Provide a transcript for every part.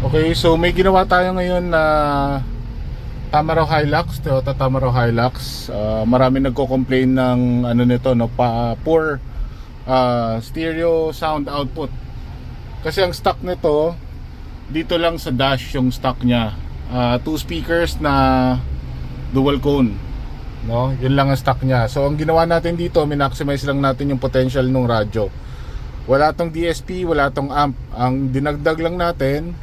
Okay, so may ginawa tayo ngayon na Tamaraw Hilux, Toyota Tamaraw Hilux. Marami nagko-complain ng ano nito, no, poor stereo sound output. Kasi ang stock nito dito lang sa dash yung stock niya. Two speakers na dual cone, no? Yun lang ang stock niya. So ang ginawa natin dito, min-maximize lang natin yung potential ng radyo. Wala tong DSP, wala tong amp. Ang dinagdag lang natin,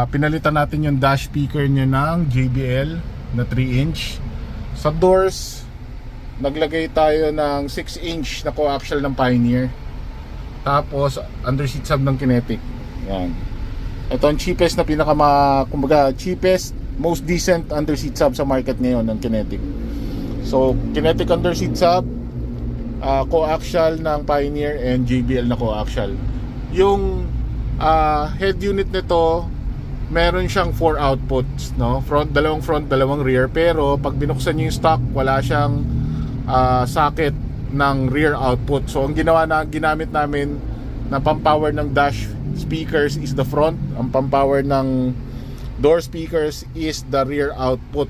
pinalitan natin yung dash speaker niya ng JBL na 3-inch. Sa doors, naglagay tayo ng 6-inch na coaxial ng Pioneer. Tapos underseat sub ng Kinetic. Yan. Ito ang cheapest na kumbaga cheapest, most decent underseat sub sa market ngayon ng Kinetic. So Kinetic underseat sub, coaxial ng Pioneer and JBL na coaxial. Yung head unit nito, meron siyang 4 outputs, no? Dalawang front, dalawang rear. Pero pag binuksan niyo yung stock, wala siyang socket ng rear output. So ang ginamit namin na pampower ng dash speakers is the front. Ang pampower ng door speakers is the rear output.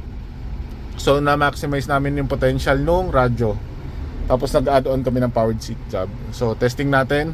So na-maximize namin yung potential nung radyo. Tapos nag-add on kami ng powered seat sub. So testing natin.